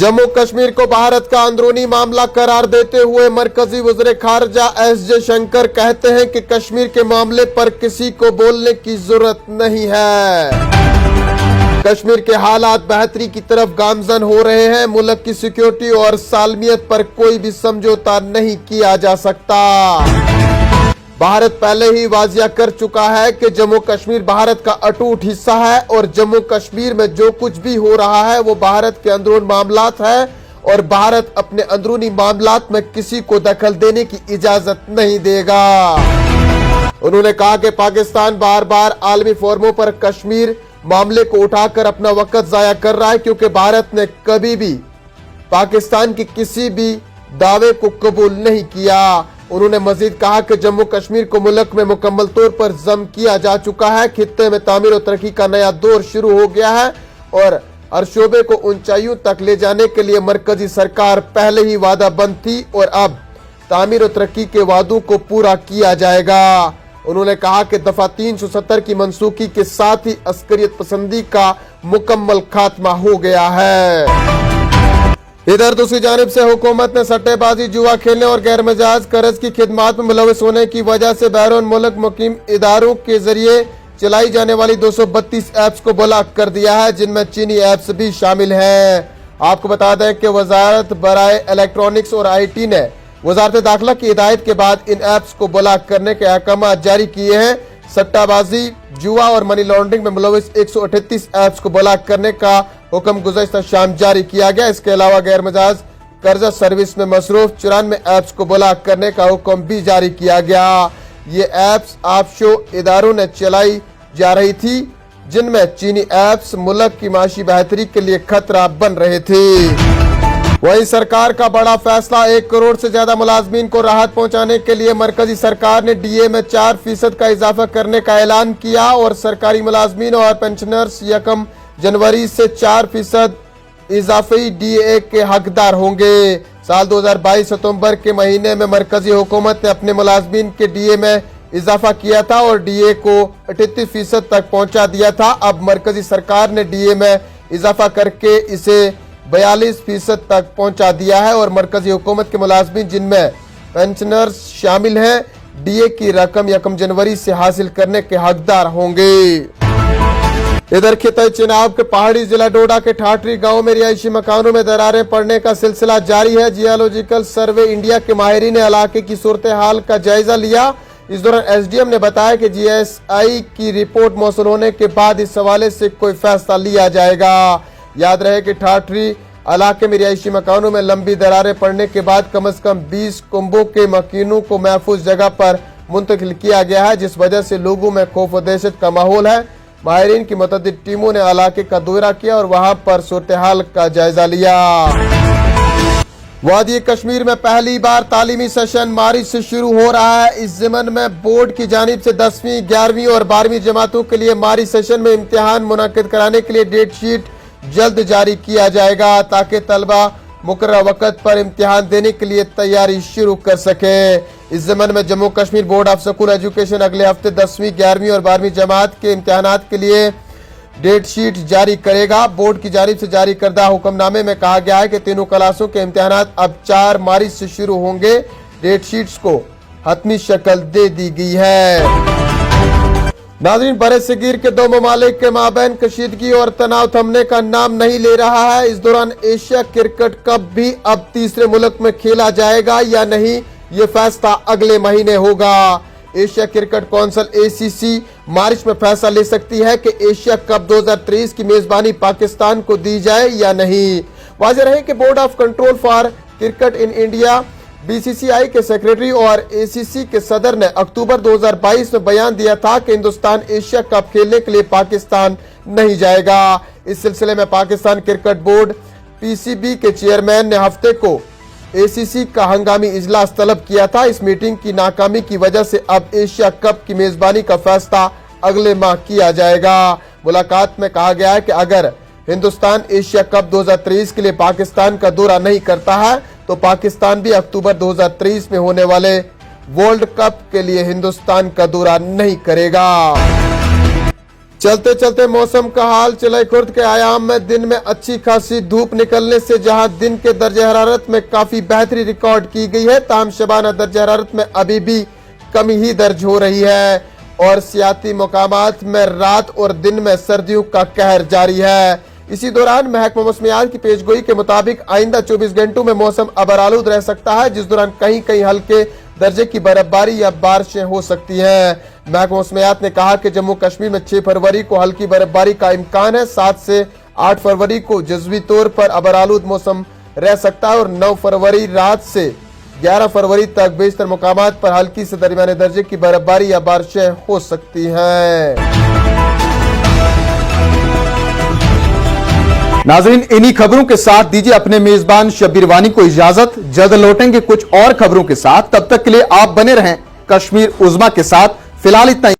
जम्मू कश्मीर को भारत का अंदरूनी मामला करार देते हुए मरकजी वज़ीर खारजा एस जयशंकर कहते हैं कि कश्मीर के मामले पर किसी को बोलने की जरूरत नहीं है। कश्मीर के हालात बेहतरी की तरफ गामजन हो रहे हैं। मुल्क की सिक्योरिटी और सालमियत पर कोई भी समझौता नहीं किया जा सकता। भारत पहले ही वाजिया कर चुका है कि जम्मू कश्मीर भारत का अटूट हिस्सा है और जम्मू कश्मीर में जो कुछ भी हो रहा है वो भारत के अंदरूनी मामलात है और भारत अपने अंदरूनी मामलात में किसी को दखल देने की इजाजत नहीं देगा। उन्होंने कहा कि पाकिस्तान बार बार आलमी फोरमों पर कश्मीर मामले को उठाकर अपना वक्त जाया कर रहा है क्योंकि भारत ने कभी भी पाकिस्तान की किसी भी दावे को कबूल नहीं किया। उन्होंने मजीद कहा कि जम्मू कश्मीर को मुल्क में मुकम्मल तौर पर जम किया जा चुका है। खित्ते में तामीर और तरक्की का नया दौर शुरू हो गया है और हर शोबे को ऊंचाइयों तक ले जाने के लिए मरकजी सरकार पहले ही वादा बंद थी और अब तामीर और तरक्की के वादों को पूरा किया जाएगा। उन्होंने कहा कि दफा 370 की मनसूखी के साथ ही अस्करियत पसंदी का मुकम्मल खात्मा हो गया है। इधर दूसरी जानिब से हुकूमत ने सट्टेबाजी, जुआ खेलने और गैर मिजाज कर्ज की खिदमात में मुलविस होने की वजह से बैरून मुल्क मुकीम इदारों के जरिए चलाई जाने वाली 232 ऐप्स को ब्लॉक कर दिया है, जिनमें चीनी ऐप्स भी शामिल हैं। आपको बता दें कि वजारत बराए इलेक्ट्रॉनिक्स और IT ने वजारत दाखिला की हिदायत के बाद इन ऐप्स को ब्लॉक करने के अहकाम जारी किए हैं। सट्टाबाजी, जुआ और मनी लॉन्ड्रिंग में मुलविस 138 ऐप्स को ब्लॉक करने का हुक्म गुज़श्ता शाम जारी किया गया। इसके अलावा गैर मिजाज कर्जा सर्विस में मसरूफ 94 ऐप्स को ब्लॉक करने का हुक्म भी जारी किया गया। ये ऐप्स ऑफशोर इदारों ने चलाई जा रही थी, जिनमें चीनी ऐप्स मुल्क की माशी बेहतरी के लिए खतरा बन रहे थे। वहीं सरकार का बड़ा फैसला, 1 करोड़ से ज्यादा मुलाजमीन को राहत पहुंचाने के लिए मरकजी सरकार ने DA में 4% का इजाफा करने का ऐलान किया और सरकारी मुलाजमीन और पेंशनर्स 1 जनवरी से 4% इजाफी DA के हकदार होंगे। साल 2022 सितंबर के महीने में मरकजी हुकूमत ने अपने मुलाजमीन के DA में इजाफा किया था और DA को 38% तक पहुंचा दिया था। अब मरकजी सरकार ने DA में इजाफा करके इसे 42% तक पहुंचा दिया है और मरकजी हुकूमत के मुलाजमीन, जिनमें पेंशनर्स शामिल हैं, DA की रकम 1 जनवरी से हासिल करने के हकदार होंगे। इधर खिताई चेनाब के पहाड़ी जिला डोडा के ठाठरी गांव में रिहायशी मकानों में दरारें पड़ने का सिलसिला जारी है। जियोलॉजिकल सर्वे इंडिया के माहिरीन ने इलाके की सूरत हाल का जायजा लिया। इस दौरान SDM ने बताया कि GSI की रिपोर्ट मौसूल होने के बाद इस हवाले से कोई फैसला लिया जाएगा। याद रहे कि ठाठरी इलाके में रिहायशी मकानों में लंबी दरारें पड़ने के बाद कम से कम 20 कुंभों के मकीनों को महफूज जगह पर मुंतकिल किया गया है, जिस वजह से लोगों में खौफ और दहशत का माहौल है। माहिरीन की मुतअद्दिद टीमों ने इलाके का दौरा किया और वहां पर सूरत हाल का जायजा लिया। वादी कश्मीर में पहली बार तालीमी सेशन मार्च से शुरू हो रहा है। इस ज़िमन में बोर्ड की जानिब से 10वीं, 11वीं और 12वीं जमातों के लिए मार्च सेशन में इम्तिहान मुनक्किद कराने के लिए डेट शीट जल्द जारी किया जाएगा ताकि तलबा मुकर्रर वक्त पर इम्तिहान देने के लिए तैयारी शुरू कर सके। इस ज़मन में Jammu Kashmir board of school education अगले हफ्ते 10वीं, 11वीं और 12वीं जमात के इम्तिहानात के लिए डेट शीट जारी करेगा। बोर्ड की जानिब से जारी करदा हुक्मनामे में कहा गया है कि तीनों क्लासों के इम्तिहानात अब 4 मार्च से शुरू होंगे। डेट शीट्स को हतमी शक्ल दे दी गई है। नाज़रीन, बरे सगीर के 2 ममालिक के माबैन कशीदगी और तनाव थमने का नाम नहीं ले रहा है। इस दौरान एशिया क्रिकेट कप भी अब तीसरे मुल्क में खेला जाएगा या नहीं, ये फैसला अगले महीने होगा। एशिया क्रिकेट काउंसिल ACC मार्च में फैसला ले सकती है कि एशिया कप 2023 की मेजबानी पाकिस्तान को दी जाए या नहीं। वाज़ेह रहे कि board of control for cricket in India BCCI के सेक्रेटरी और ACC के सदर ने अक्टूबर 2022 में बयान दिया था कि हिंदुस्तान एशिया कप खेलने के लिए पाकिस्तान नहीं जाएगा। इस सिलसिले में पाकिस्तान क्रिकेट बोर्ड PCB के चेयरमैन ने हफ्ते को ACC का हंगामी इजलास तलब किया था। इस मीटिंग की नाकामी की वजह से अब एशिया कप की मेजबानी का फैसला अगले माह किया जाएगा। मुलाकात में कहा गया है कि अगर हिंदुस्तान एशिया कप 2023 के लिए पाकिस्तान का दौरा नहीं करता है तो पाकिस्तान भी अक्टूबर 2023 में होने वाले वर्ल्ड कप के लिए हिंदुस्तान का दौरा नहीं करेगा। चलते चलते मौसम का हाल चिलखुर्द के आयाम में दिन में अच्छी खासी धूप निकलने से जहां दिन के दर्जे हरारत में काफी बेहतरी रिकॉर्ड की गई है, ताहम शबाना दर्जे हरारत में अभी भी कमी ही दर्ज हो रही है और सियाती मकामात में रात और दिन में सर्दियों का कहर जारी है। इसी दौरान महकमा मौसमियात की पेशगोई के मुताबिक आइंदा 24 घंटों में मौसम अबरालूद रह सकता है, जिस दौरान कहीं कहीं हल्के दर्जे की बर्फबारी या बारिशें हो सकती हैं। महकमा मौसमियात ने कहा कि जम्मू कश्मीर में 6 फरवरी को हल्की बर्फबारी का इम्कान है, 7 से 8 फरवरी को जज़वी तौर पर अबरालूद मौसम रह सकता है और 9 फरवरी रात से 11 फरवरी तक बेशतर मुकामात पर हल्की से दरमियाने दर्जे की बर्फबारी या बारिशें हो सकती हैं। नाज़रीन, इन्हीं खबरों के साथ दीजिए अपने मेजबान शब्बीर वानी को इजाजत। जल्द लौटेंगे कुछ और खबरों के साथ, तब तक के लिए आप बने रहें कश्मीर उज़्मा के साथ। फिलहाल इतना ही।